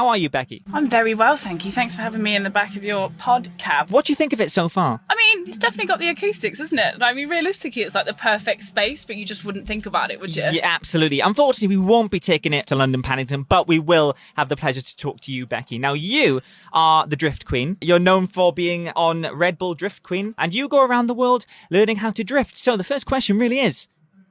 How are you, Becky? I'm very well, thank you. Thanks for having me in the back of your pod cab. What do you think of it so far? I mean, it's definitely got the acoustics, isn't it? I mean, realistically, it's like the perfect space, but you just wouldn't think about it, would you? Yeah, absolutely. Unfortunately, we won't be taking it to London Paddington, but we will have the pleasure to talk to you, Becky. Now, you are the Drift Queen. You're known for being on Red Bull Drift Queen, and you go around the world learning how to drift. So the first question really is,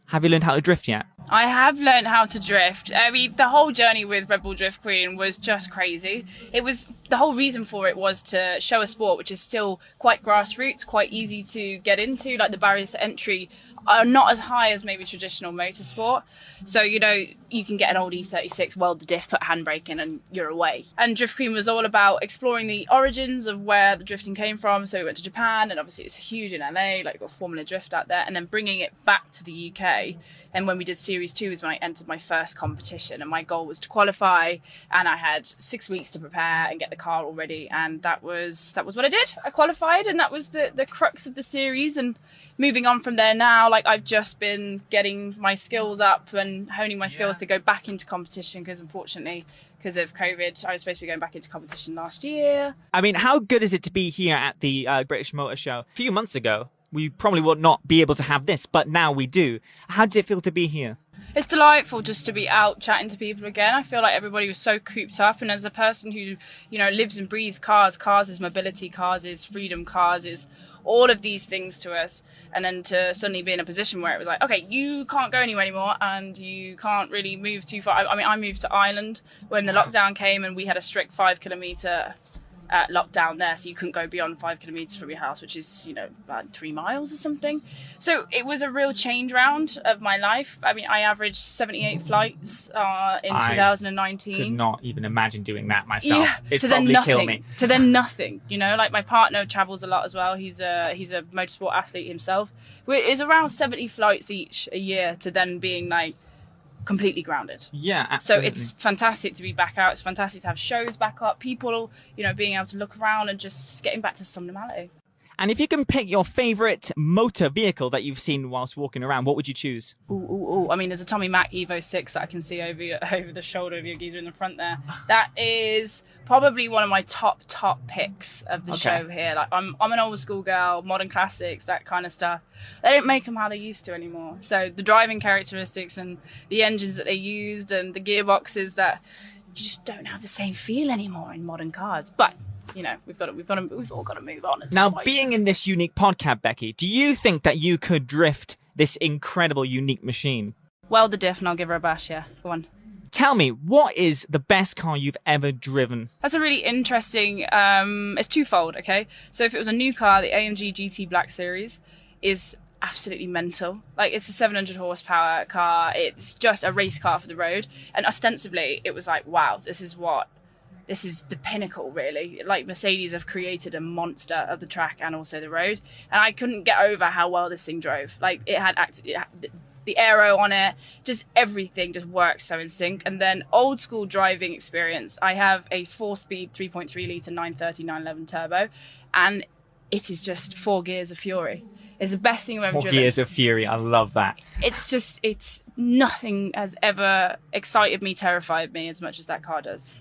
have you learned how to drift yet? I have learned how to drift. I mean, the whole journey with Red Bull Drift Queen was just crazy. The whole reason for it was to show a sport which is still quite grassroots, quite easy to get into. Like, the barriers to entry are not as high as maybe traditional motorsport. So, you know, you can get an old E36, weld the diff, put handbrake in, and you're away. And Drift Queen was all about exploring the origins of where the drifting came from. So we went to Japan, and obviously it's huge in LA, like, got Formula Drift out there, and then bringing it back to the UK. And when we did Series 2 is when I entered my first competition, and my goal was to qualify, and I had 6 weeks to prepare and get the car all ready, and that was what I did. I qualified, and that was the crux of the series. And moving on from there now, like, I've just been getting my skills up and honing my skills to go back into competition, because unfortunately, because of COVID, I was supposed to be going back into competition last year. I mean, how good is it to be here at the British Motor Show? A few months ago, we probably would not be able to have this, but now we do. How does it feel to be here? It's delightful just to be out chatting to people again. I feel like everybody was so cooped up, and as a person who, you know, lives and breathes cars is mobility, cars is freedom, cars is all of these things to us, and then to suddenly be in a position where it was like, okay, you can't go anywhere anymore, and you can't really move too far. I mean, I moved to Ireland when the lockdown came, and we had a strict 5 kilometre lockdown there, so you couldn't go beyond 5 kilometres from your house, which is, you know, about 3 miles or something. So it was a real change round of my life. I mean, I averaged 78 flights in 2019. I could not even imagine doing that myself. Yeah, It'd probably kill me. To then nothing, you know, like, my partner travels a lot as well. He's a motorsport athlete himself. It's around 70 flights each a year to then being like completely grounded. Yeah, absolutely. So it's fantastic to be back out. It's fantastic to have shows back up, people, you know, being able to look around and just getting back to some normality. And if you can pick your favourite motor vehicle that you've seen whilst walking around, what would you choose? Ooh. I mean, there's a Tommy Mac Evo 6 that I can see over the shoulder of your geezer in the front there. That is probably one of my top picks of the show here. Like, I'm an old school girl, modern classics, that kind of stuff. They don't make them how they used to anymore. So the driving characteristics and the engines that they used and the gearboxes, that you just don't have the same feel anymore in modern cars. But, you know, we've all got to move on. Now, being in this unique podcast, Becky, do you think that you could drift this incredible, unique machine? Weld the diff and I'll give her a bash, yeah. Go on. Tell me, what is the best car you've ever driven? That's a really interesting, it's twofold, okay? So if it was a new car, the AMG GT Black Series is absolutely mental. Like, it's a 700 horsepower car. It's just a race car for the road. And ostensibly, it was like, wow, this is the pinnacle, really. Like, Mercedes have created a monster of the track and also the road. And I couldn't get over how well this thing drove. Like, it had the aero on it, just everything just works so in sync. And then old school driving experience. I have a 4-speed 3.3 litre 930 911 turbo, and it is just 4 gears of fury. It's the best thing I've ever driven. 4 gears of fury, I love that. It's nothing has ever excited me, terrified me as much as that car does.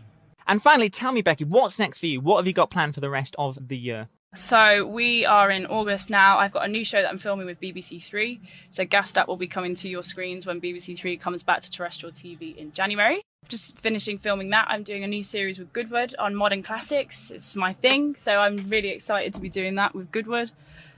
And finally, tell me, Becky, what's next for you? What have you got planned for the rest of the year? So we are in August now. I've got a new show that I'm filming with BBC Three. So Gassed Up will be coming to your screens when BBC Three comes back to terrestrial TV in January. Just finishing filming that. I'm doing a new series with Goodwood on modern classics. It's my thing. So I'm really excited to be doing that with Goodwood.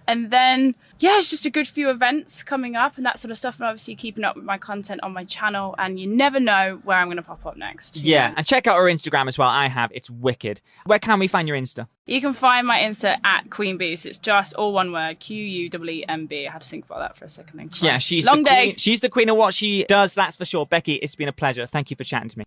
And then, yeah, it's just a good few events coming up and that sort of stuff. And obviously keeping up with my content on my channel. And you never know where I'm going to pop up next. Yeah, and check out our Instagram as well. I have. It's wicked. Where can we find your Insta? You can find my Insta at Queen Bee. So it's just all one word, QUEEMB. I had to think about that for a second. Then. Yeah, she's Long the day. queen. She's the queen of what she does, that's for sure. Becky, it's been a pleasure. Thank you for chatting to me.